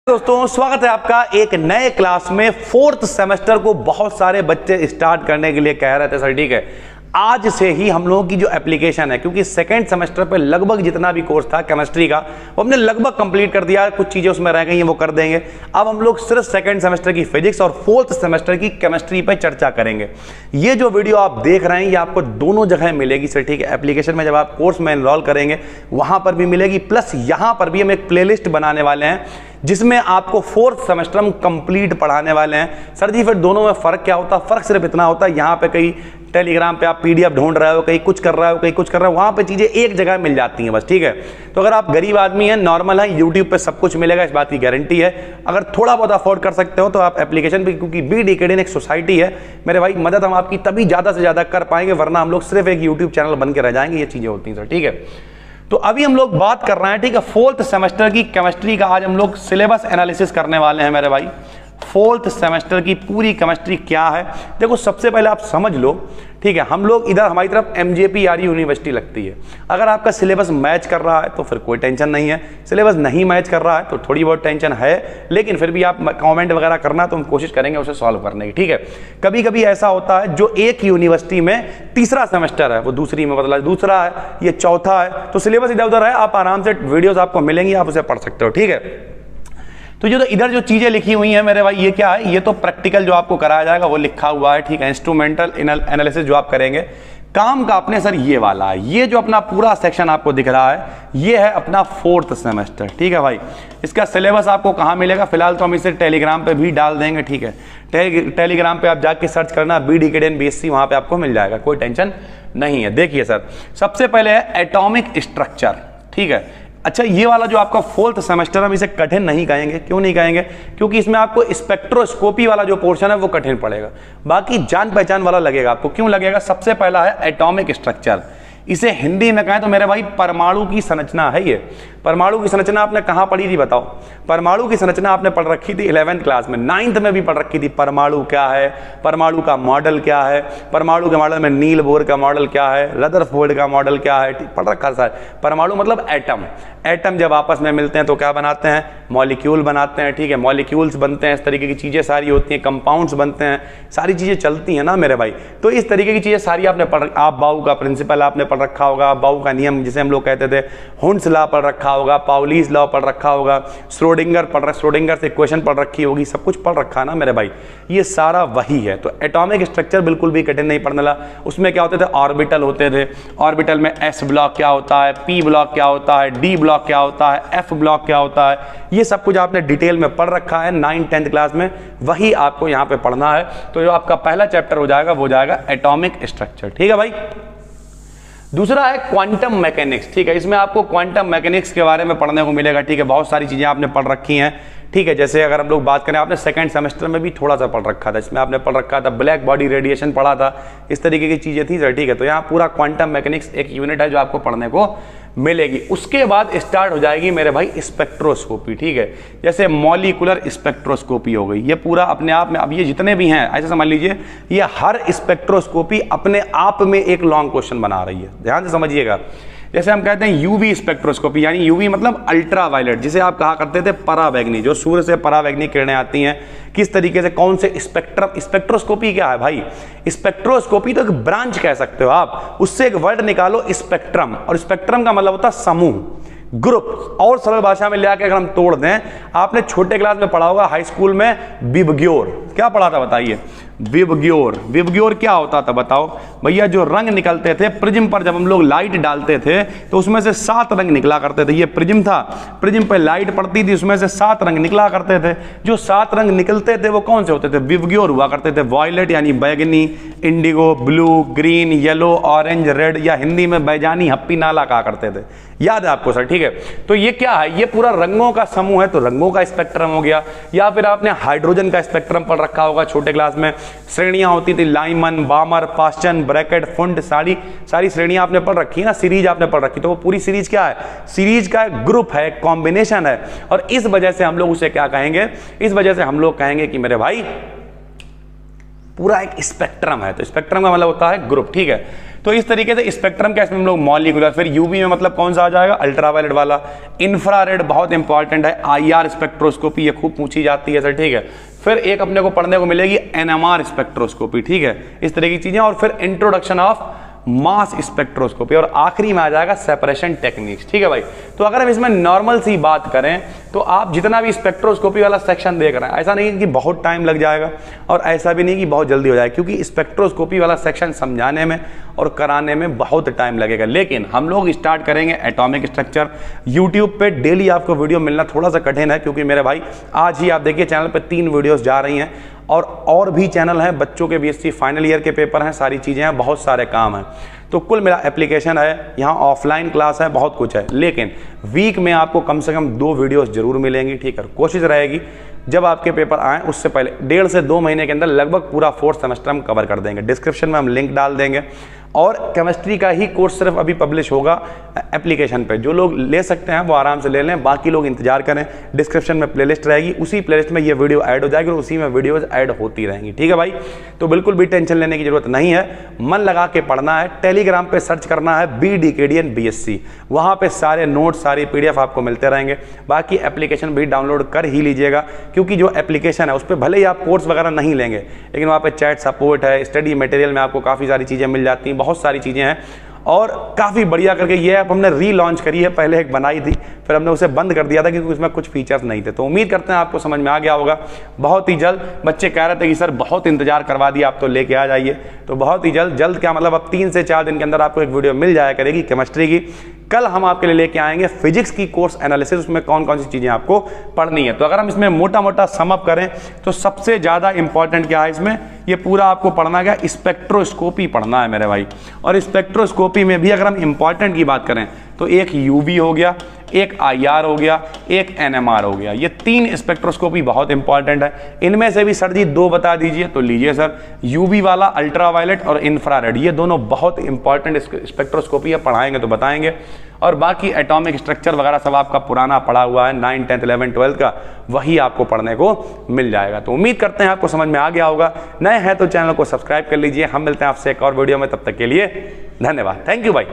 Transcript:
दोस्तों स्वागत है आपका एक नए क्लास में। फोर्थ सेमेस्टर को बहुत सारे बच्चे स्टार्ट करने के लिए कह रहे थे सर ठीक है आज से ही हम लोगों की जो एप्लीकेशन है, क्योंकि सेकंड सेमेस्टर पे लगभग जितना भी कोर्स था केमिस्ट्री का वो हमने लगभग कंप्लीट कर दिया, कुछ चीजें उसमें रह गई हैं वो कर देंगे। अब हम लोग सिर्फ सेकंड सेमेस्टर की फिजिक्स और फोर्थ सेमेस्टर की केमिस्ट्री पे चर्चा करेंगे। ये जो वीडियो आप देख रहे हैं ये आपको दोनों जगह मिलेगी सर ठीक है। एप्लीकेशन में जब आप कोर्स में एनरोल करेंगे वहां पर भी मिलेगी, प्लस यहां पर भी हम एक प्लेलिस्ट बनाने वाले हैं जिसमें आपको फोर्थ सेमेस्टर हम कंप्लीट पढ़ाने वाले हैं। सर जी फिर दोनों में फर्क क्या होता है? फर्क सिर्फ इतना होता है यहाँ पे कहीं टेलीग्राम पे आप पीडीएफ ढूंढ रहे हो, कहीं कुछ कर रहे हो, कहीं कुछ कर रहे हो, वहां पे चीजें एक जगह मिल जाती हैं बस ठीक है। तो अगर आप गरीब आदमी हैं, नॉर्मल है, यूट्यूब पे सब कुछ मिलेगा, इस बात की गारंटी है। अगर थोड़ा बहुत अफोर्ड कर सकते हो तो आप एप्लीकेशन पे, क्योंकि बीड एकेडमी एक सोसाइटी है मेरे भाई, मदद हम आपकी तभी ज्यादा से ज्यादा कर पाएंगे, वरना हम लोग सिर्फ एक यूट्यूब चैनल बन के रह जाएंगे। ये चीजें होती हैं सर ठीक है। तो अभी हम लोग बात कर रहे हैं ठीक है फोर्थ सेमेस्टर की केमिस्ट्री का। आज हम लोग सिलेबस एनालिसिस करने वाले हैं मेरे भाई। फोर्थ सेमेस्टर की पूरी केमिस्ट्री क्या है देखो, सबसे पहले आप समझ लो ठीक है। हम लोग इधर हमारी तरफ एमजेपीआरयू यूनिवर्सिटी लगती है। अगर आपका सिलेबस मैच कर रहा है तो फिर कोई टेंशन नहीं है, सिलेबस नहीं मैच कर रहा है तो थोड़ी बहुत टेंशन है, लेकिन फिर भी आप कमेंट वगैरह करना तो हम कोशिश करेंगे उसे सॉल्व करने की ठीक है। कभी कभी ऐसा होता है जो एक यूनिवर्सिटी में तीसरा सेमेस्टर है वो दूसरी में बदला, दूसरा है ये चौथा है, तो सिलेबस इधर उधर है, आप आराम से वीडियोस आपको मिलेंगी, आप उसे पढ़ सकते हो ठीक है। तो ये तो इधर जो चीजें लिखी हुई हैं मेरे भाई ये क्या है? ये तो प्रैक्टिकल जो आपको कराया जाएगा वो लिखा हुआ है ठीक है। इंस्ट्रूमेंटल एनालिसिस जो आप करेंगे काम का अपने सर ये वाला है। ये जो अपना पूरा सेक्शन आपको दिख रहा है ये है अपना फोर्थ सेमेस्टर ठीक है भाई। इसका सिलेबस आपको कहाँ मिलेगा? फिलहाल तो हम इसे टेलीग्राम पे भी डाल देंगे ठीक है। टेलीग्राम पे आप जाके सर्च करना बीड एकेडमी बीएससी, वहां पे आपको मिल जाएगा, कोई टेंशन नहीं है। देखिए सर सबसे पहले है एटॉमिक स्ट्रक्चर ठीक है। अच्छा ये वाला जो आपका फोर्थ सेमेस्टर, हम इसे कठिन नहीं कहेंगे। क्यों नहीं कहेंगे? क्योंकि इसमें आपको स्पेक्ट्रोस्कोपी वाला जो पोर्शन है वो कठिन पड़ेगा, बाकी जान पहचान वाला लगेगा आपको। क्यों लगेगा? सबसे पहला है एटॉमिक स्ट्रक्चर। इसे हिंदी में कहें तो मेरे भाई परमाणु की संरचना है। ये परमाणु की संरचना आपने कहां पढ़ी थी बताओ? परमाणु की संरचना आपने पढ़ रखी थी 11th क्लास में, 9th में भी पढ़ रखी थी। परमाणु क्या है, परमाणु का मॉडल क्या है, परमाणु के मॉडल में नील बोर का मॉडल क्या है, रदरफोर्ड का मॉडल क्या है, पढ़ रखा सर। परमाणु मतलब एटम। एटम जब आपस में मिलते हैं तो क्या बनाते हैं? मॉलिक्यूल बनाते हैं ठीक है। मॉलिक्यूल्स बनते हैं, इस तरीके की चीजें सारी होती हैं, कंपाउंड्स बनते हैं, सारी चीजें चलती हैं ना मेरे भाई। तो इस तरीके की चीजें सारी आपने पढ़, आप बाउ का प्रिंसिपल आपने पढ़ रखा होगा, बाउ का नियम जिसे हम लोग कहते थे, हुंड्स लॉ पढ़ रखा होगा, पाउलीज लॉ पढ़ रखा होगा, श्रोडिंगर से इक्वेशन पढ़ रखी होगी, सब कुछ पढ़ रखा ना मेरे भाई। ये सारा वही है। तो एटॉमिक स्ट्रक्चर बिल्कुल भी कठिन नहीं पढ़ने लगा। उसमें क्या होते थे? ऑर्बिटल होते थे। ऑर्बिटल में एस ब्लॉक क्या होता है, पी ब्लॉक क्या होता है, डी ब्लॉक क्या होता है, एफ ब्लॉक क्या होता है, ये सब कुछ आपने डिटेल में पढ़ रखा है 9th 10th क्लास में, वही आपको यहाँ पे पढ़ना है। तो जो आपका पहला चैप्टर हो जाएगा वो जाएगा एटॉमिक स्ट्रक्चर ठीक है भाई। दूसरा है क्वांटम मैकेनिक्स ठीक है। इसमें आपको क्वांटम मैकेनिक्स के बारे में पढ़ने को मिलेगा ठीक है। बहुत सारी चीजें आपने पढ़ रखी हैं ठीक है। जैसे अगर हम लोग बात करें, आपने सेकंड सेमेस्टर में भी थोड़ा सा पढ़ रखा था, इसमें आपने पढ़ रखा था ब्लैक बॉडी रेडिएशन पढ़ा था, इस तरीके की चीजें थी सर ठीक है। तो यहाँ पूरा क्वांटम मैकेनिक्स एक यूनिट है जो आपको पढ़ने को मिलेगी। उसके बाद स्टार्ट हो जाएगी मेरे भाई स्पेक्ट्रोस्कोपी ठीक है। जैसे मॉलिक्यूलर स्पेक्ट्रोस्कोपी हो गई, ये पूरा अपने आप में, अब ये जितने भी हैं ऐसे समझ लीजिए ये हर स्पेक्ट्रोस्कोपी अपने आप में एक लॉन्ग क्वेश्चन बना रही है, ध्यान से समझिएगा। जैसे हम कहते हैं यूवी स्पेक्ट्रोस्कोपी, यानी यूवी मतलब अल्ट्रा वायलेट, जिसे आप कहा करते थे परावैंगनी, जो सूर्य से परावैंगनी किरणें आती हैं, किस तरीके से, कौन से स्पेक्ट्रम। स्पेक्ट्रोस्कोपी क्या है भाई? स्पेक्ट्रोस्कोपी तो एक ब्रांच कह सकते हो आप, उससे एक वर्ड निकालो स्पेक्ट्रम, और स्पेक्ट्रम का मतलब होता है समूह, ग्रुप। और सरल भाषा में ले आके अगर हम तोड़ दें, आपने छोटे क्लास में पढ़ा होगा हाई स्कूल में विबग्योर, क्या पढ़ा था बताइए? विबग्योर। विबग्योर क्या होता था बताओ भैया? जो रंग निकलते थे प्रिज्म पर, जब हम लोग लाइट डालते थे तो उसमें से 7 रंग निकला करते थे। ये प्रिज्म था, प्रिज्म पे लाइट पड़ती थी, उसमें से 7 रंग निकला करते थे। जो 7 रंग निकलते थे वो कौन से होते थे? विबग्योर हुआ करते थे। वॉयलेट यानी बैगनी, Indigo, blue, green, yellow, orange, red, या हिंदी में बैजानी, हप्पी, नाला कहा करते थे। याद है आपको सर ठीक है। तो ये क्या है? ये पूरा रंगों का समूह है, तो रंगों का स्पेक्ट्रम हो गया। या फिर आपने हाइड्रोजन का स्पेक्ट्रम पढ़ रखा होगा छोटे क्लास में, श्रेणियां होती थी, लाइमन, बामर, पास्चन, ब्रैकेट, फुंड, सारी श्रेणियां आपने पढ़ रखी है ना, सीरीज आपने पढ़ रखी। तो वो पूरी सीरीज क्या है? सीरीज का एक ग्रुप है, कॉम्बिनेशन है, और इस वजह से हम लोग उसे क्या कहेंगे? इस वजह से हम लोग कहेंगे कि मेरे भाई पूरा एक स्पेक्ट्रम है। तो स्पेक्ट्रम का मतलब होता है ग्रुप, ठीक है। तो इस तरीके से स्पेक्ट्रम का इसमें हम लोग मॉलिक्यूलर, फिर यूवी में मतलब कौन सा आ जाएगा, अल्ट्रावायलेट वाला। इंफ्रारेड बहुत इंपॉर्टेंट है, IR स्पेक्ट्रोस्कोपी, ये खूब पूछी जाती है सर, ठीक है। फिर एक अपने को पढ़ने को मिलेगी NMR स्पेक्ट्रोस्कोपी, ठीक है, इस तरह की चीजें। और फिर इंट्रोडक्शन ऑफ मास स्पेक्ट्रोस्कोपी, और आखिरी में आ जाएगा सेपरेशन टेक्निक्स, ठीक है भाई। तो अगर हम इसमें नॉर्मल सी बात करें तो आप जितना भी स्पेक्ट्रोस्कोपी वाला सेक्शन देख रहे हैं, ऐसा नहीं कि बहुत टाइम लग जाएगा और ऐसा भी नहीं कि बहुत जल्दी हो जाएगा, क्योंकि स्पेक्ट्रोस्कोपी वाला सेक्शन समझाने में और कराने में बहुत टाइम लगेगा। लेकिन हम लोग स्टार्ट करेंगे एटॉमिक स्ट्रक्चर। यूट्यूब पे डेली आपको वीडियो मिलना थोड़ा सा कठिन है, क्योंकि मेरे भाई आज ही आप देखिए चैनल पे 3 वीडियोस जा रही हैं, और भी चैनल हैं, बच्चों के BSc फाइनल ईयर के पेपर हैं, सारी चीज़ें हैं, बहुत सारे काम हैं। तो कुल मेरा एप्लीकेशन है, यहाँ ऑफलाइन क्लास है, बहुत कुछ है, लेकिन वीक में आपको कम से कम 2 वीडियोस जरूर मिलेंगी, ठीक है। कोशिश रहेगी जब आपके पेपर आए उससे पहले 1.5 से 2 महीने के अंदर लगभग पूरा 4th सेमेस्टर हम कवर कर देंगे। डिस्क्रिप्शन में हम लिंक डाल देंगे, और केमिस्ट्री का ही कोर्स सिर्फ अभी पब्लिश होगा एप्लीकेशन पे। जो लोग ले सकते हैं वो आराम से ले लें, बाकी लोग इंतजार करें। डिस्क्रिप्शन में प्लेलिस्ट रहेगी, उसी प्लेलिस्ट में ये वीडियो ऐड हो जाएगी और उसी में वीडियोस ऐड होती रहेंगी, ठीक है भाई। तो बिल्कुल भी टेंशन लेने की जरूरत नहीं है, मन लगा के पढ़ना है। टेलीग्राम पे सर्च करना है BDKDN BSc, वहाँ पे सारे नोट्स, सारी PDF आपको मिलते रहेंगे। बाकी एप्लीकेशन भी डाउनलोड कर ही लीजिएगा, क्योंकि जो एप्लीकेशन है उस पर भले ही आप कोर्स वगैरह नहीं लेंगे, लेकिन वहाँ पे चैट सपोर्ट है, स्टडी मटेरियल में आपको काफ़ी सारी चीज़ें मिल जाती हैं, बहुत सारी चीज़ें हैं। और काफ़ी बढ़िया करके ये ऐप हमने रीलॉन्च करी है, पहले एक बनाई थी फिर हमने उसे बंद कर दिया था क्योंकि उसमें कुछ फीचर्स नहीं थे। तो उम्मीद करते हैं आपको समझ में आ गया होगा। बहुत ही जल्द बच्चे कह रहे थे कि सर बहुत इंतजार करवा दिया, आप तो लेके आ जाइए। तो बहुत ही जल्द क्या मतलब अब 3 से 4 दिन के अंदर आपको एक वीडियो मिल जाया करेगी केमिस्ट्री की। कल हम आपके लिए लेके आएंगे फिजिक्स की कोर्स एनालिसिस, उसमें कौन कौन सी चीजें आपको पढ़नी है। तो अगर हम इसमें मोटा मोटा सम अप करें तो सबसे ज्यादा इंपॉर्टेंट क्या है इसमें, ये पूरा आपको पढ़ना क्या, स्पेक्ट्रोस्कोपी पढ़ना है मेरे भाई। और स्पेक्ट्रोस्कोपी में भी अगर हम इंपॉर्टेंट की बात करें तो एक यूवी हो गया, एक IR हो गया, एक NMR हो गया। ये 3 स्पेक्ट्रोस्कोपी बहुत इंपॉर्टेंट है। इनमें से भी सर जी 2 बता दीजिए, तो लीजिए सर, यूवी वाला अल्ट्रावायलेट और इंफ्रारेड, ये दोनों बहुत इंपॉर्टेंट स्पेक्ट्रोस्कोपी है, पढ़ाएंगे तो बताएंगे। और बाकी एटॉमिक स्ट्रक्चर वगैरह सब आपका पुराना पढ़ा हुआ है 9th 10th 11th 12th का, वही आपको पढ़ने को मिल जाएगा। तो उम्मीद करते हैं आपको समझ में आ गया होगा। नए हैं तो चैनल को सब्सक्राइब कर लीजिए। हम मिलते हैं आपसे एक और वीडियो में, तब तक के लिए धन्यवाद। थैंक यू भाई।